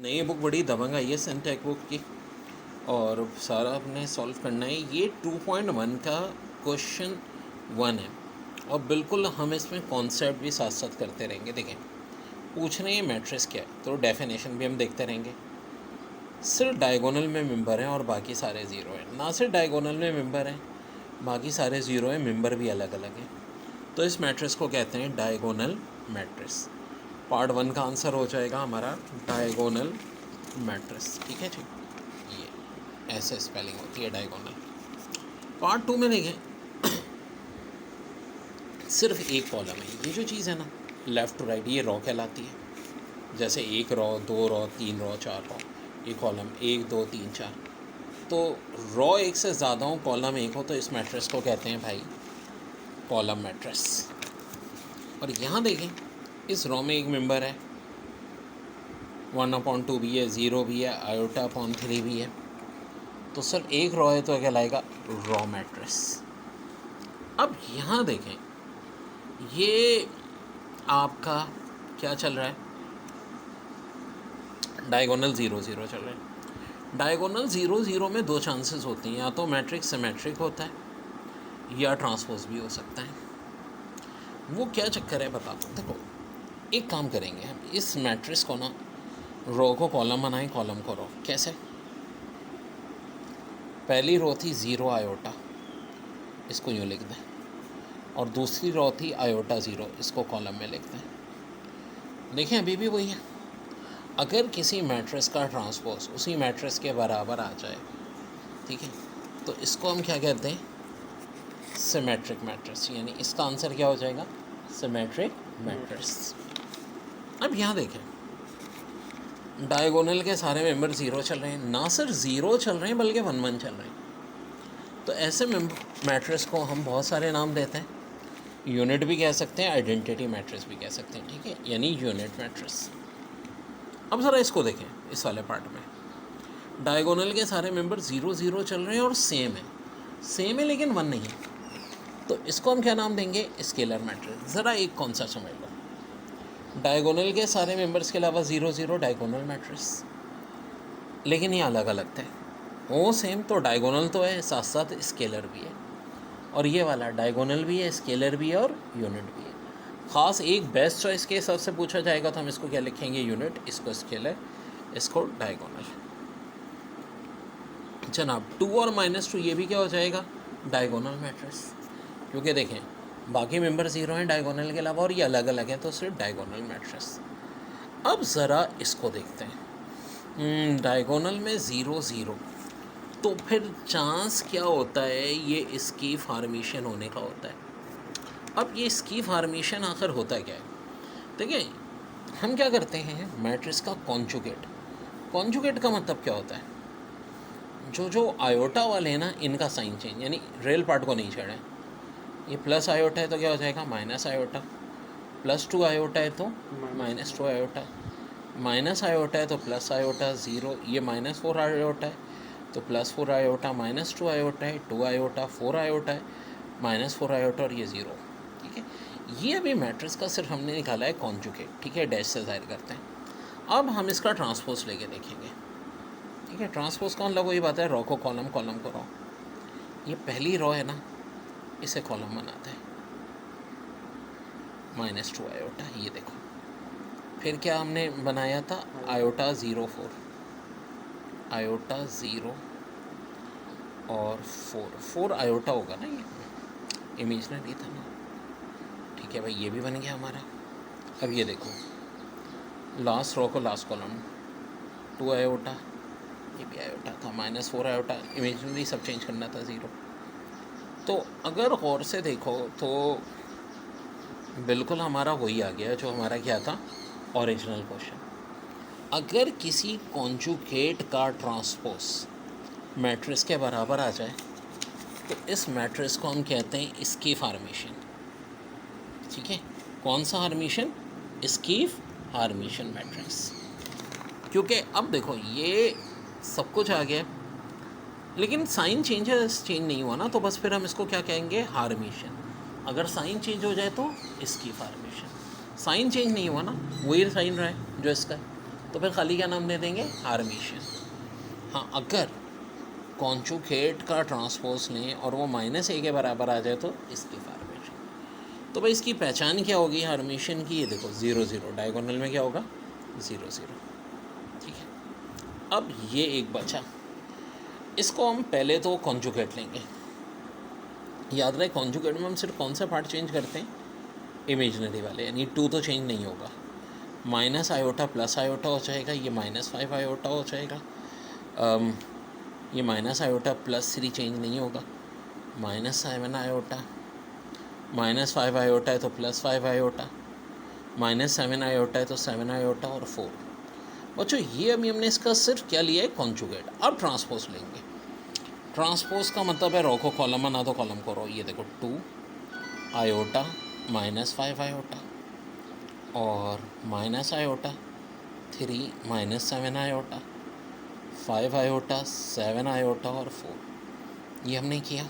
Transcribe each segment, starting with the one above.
नई बुक बड़ी दबंग आई है सेंटेक बुक की और सारा आपने सॉल्व करना है। ये 2.1 का क्वेश्चन 1 है और बिल्कुल हम इसमें कॉन्सेप्ट भी साथ साथ करते रहेंगे। देखें, पूछ रहे हैं मैट्रिक्स क्या है तो डेफिनेशन भी हम देखते रहेंगे। सिर्फ डायगोनल में मेंबर हैं और बाकी सारे ज़ीरो हैं। ना सिर्फ डायगोनल में मेंबर हैं, बाकी सारे ज़ीरो हैं, मेंबर भी अलग अलग हैं। तो इस मैट्रिक्स को कहते हैं डायगोनल मैट्रिक्स। पार्ट 1 का आंसर हो जाएगा हमारा डायगोनल मैट्रिक्स। ठीक है जी, ये ऐसे स्पेलिंग होती है डायगोनल। पार्ट 2 में देखें, सिर्फ एक कॉलम है। ये जो चीज़ है ना लेफ़्ट टू राइट, ये रॉ कहलाती है। जैसे एक रॉ, दो रॉ, तीन रॉ, चार रॉ, ये कॉलम 1 2 3 4। तो रॉ एक से ज़्यादा हो, कॉलम एक हो, तो इस मैट्रिक्स को कहते हैं भाई कॉलम मैट्रिक्स। और यहाँ देखें, इस रॉ में एक मेंबर है, 1/2 भी है, 0 भी है, i/3 भी है। तो सिर्फ एक रॉ है तो कहलाएगा रॉ मैट्रिक्स। अब यहाँ देखें, ये आपका क्या चल रहा है, डायगोनल 0 0 चल रहा है। डायगोनल 0 0 में दो चांसेस होती हैं, या तो मैट्रिक्स सिमेट्रिक होता है या ट्रांसपोज भी हो सकता है। वो क्या चक्कर है बताता हूँ। देखो, एक काम करेंगे हम, इस मैट्रिक्स को ना रो को कॉलम बनाएं, कॉलम को रो। कैसे? पहली रो थी 0 आयोटा, इसको यूँ लिख दें, और दूसरी रो थी आयोटा 0, इसको कॉलम में लिख दें। देखें, अभी भी वही है। अगर किसी मैट्रिक्स का ट्रांसपोज उसी मैट्रिक्स के बराबर आ जाए, ठीक है, तो इसको हम क्या कहते हैं, सिमेट्रिक मैट्रिक्स। यानी इसका आंसर क्या हो जाएगा, सिमेट्रिक मैट्रिक्स। अब यहाँ देखें, डायगोनल के सारे मेंबर 0 चल रहे हैं, ना सिर्फ 0 चल रहे हैं बल्कि 1 1 चल रहे हैं। तो ऐसे मैट्रिक्स को हम बहुत सारे नाम देते हैं। यूनिट भी कह सकते हैं, आइडेंटिटी मैट्रिक्स भी कह सकते हैं, ठीक है, यानी यूनिट मैट्रिक्स। अब ज़रा इसको देखें, इस वाले पार्ट में डायगोनल के सारे मेंबर 0 0 चल रहे हैं और सेम है लेकिन 1 नहीं है। तो इसको हम क्या नाम देंगे, स्केलर मैट्रिक्स। ज़रा एक कॉन्सेप्ट समझ लो, डायगोनल के सारे मेंबर्स के अलावा 0 0 डायगोनल मैट्रिक्स, लेकिन ये अलग अलग थे। वो सेम तो डायगोनल तो है, साथ साथ स्केलर भी है। और ये वाला डायगोनल भी है, स्केलर भी है और यूनिट भी है। ख़ास एक बेस्ट चॉइस के हिसाब से पूछा जाएगा तो हम इसको क्या लिखेंगे, यूनिट, इसको स्केलर, इसको डायगोनल। जनाब 2 और -2 ये भी क्या हो जाएगा, डायगोनल मैट्रिक्स। क्योंकि देखें, बाकी मेंबर 0 हैं डायगोनल के अलावा और ये अलग अलग हैं, तो सिर्फ डायगोनल मैट्रिक्स। अब ज़रा इसको देखते हैं, डायगोनल में 0 0, तो फिर चांस क्या होता है, ये इसकी फार्मेशन होने का होता है। अब ये इसकी फार्मेशन आखिर होता क्या है, देखिए, हम क्या करते हैं, मैट्रिक्स का कॉन्जुगेट का मतलब क्या होता है, जो आयोटा वाले हैं ना, इनका साइन चेंज, यानी रियल पार्ट को नहीं छेड़ें। ये प्लस आयोटा है तो क्या हो जाएगा, माइनस आयोटा। +2 आयोटा है तो -2 आयोटा। माइनस आयोटा है तो प्लस आयोटा 0। ये -4 आयोटा है तो +4 आयोटा। -2 आयोटा है, 2 आयोटा, 4 आयोटा है, -4 आयोटा और ये 0। ठीक है, ये अभी मैट्रिक्स का सिर्फ हमने निकाला है कॉन्जुगेट। ठीक है, डैश से जाहिर करते हैं। अब हम इसका ट्रांसपोज लेके देखेंगे। ठीक है, ट्रांसपोज का मतलब वही बात है, रॉ को कॉलम, कॉलम को रॉ। ये पहली रॉ है ना, इसे कॉलम बनाते हैं, -2 आयोटा। ये देखो, फिर क्या हमने बनाया था, आयोटा 0 4, आयोटा 0 और 4 आयोटा होगा ना, ये इमेजनरी था ना। ठीक है भाई, ये भी बन गया हमारा। अब ये देखो, लास्ट रो को लास्ट कॉलम, 2 आयोटा, ये भी आयोटा था, -4 आयोटा, इमेजनरी सब चेंज करना था 0। तो अगर गौर से देखो तो बिल्कुल हमारा वही आ गया जो हमारा क्या था, ओरिजिनल क्वेश्चन। अगर किसी कॉन्जुगेट का ट्रांसपोज मैट्रिक्स के बराबर आ जाए तो इस मैट्रिक्स को हम कहते हैं इसकी फार्मेशन। ठीक है, कौन सा हार्मेशन, इसकी हार्मेशन मैट्रिक्स। क्योंकि अब देखो, ये सब कुछ आ गया लेकिन साइन चेंज नहीं हुआ ना, तो बस फिर हम इसको क्या कहेंगे, हार्मेशन। अगर साइन चेंज हो जाए तो इसकी फार्मेशन। साइन चेंज नहीं हुआ ना, वही साइन रहा है जो इसका है, तो फिर खाली क्या नाम दे देंगे, हार्मिशियन। हाँ, अगर कॉन्जुगेट का ट्रांसपोज लें और वो -a के बराबर आ जाए तो इसकी फॉर्मेशन। तो भाई इसकी पहचान क्या होगी हार्मिशियन की, ये देखो 0 0, डायगोनल में क्या होगा 0 0। ठीक है, अब ये एक बचा, इसको हम पहले तो कॉन्जुगेट लेंगे। याद रहे कॉन्जुगेट में हम सिर्फ कौन सा पार्ट चेंज करते हैं, इमेजनरी वाले, यानी 2 तो चेंज नहीं होगा। माइनस आयोटा प्लस आयोटा हो जाएगा, ये -5 आयोटा हो जाएगा। ये माइनस आयोटा +3 चेंज नहीं होगा, -7 आयोटा, -5 आयोटा है तो +5 आयोटा, -7 आयोटा है तो 7 आयोटा और 4। बच्चों ये अभी हमने इसका सिर्फ क्या लिया है, कॉन्जुगेट। अब ट्रांसपोज लेंगे। ट्रांसपोज का मतलब है रो को कॉलम बना दो, कॉलम को रो। ये देखो 2 आयोटा -5 आयोटा और minus iota 3 -7 iota 5 iota 7 iota और 4, ये हमने किया।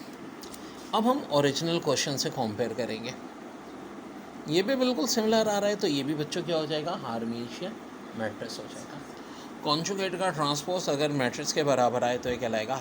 अब हम ओरिजिनल क्वेश्चन से कंपेयर करेंगे। ये भी बिल्कुल सिमिलर आ रहा है, तो ये भी बच्चों क्या हो जाएगा, हार्मिशियन मैट्रिक्स हो जाएगा। कॉन्जुगेट का ट्रांसपोज अगर मैट्रिक्स के बराबर आए तो ये कहलाएगा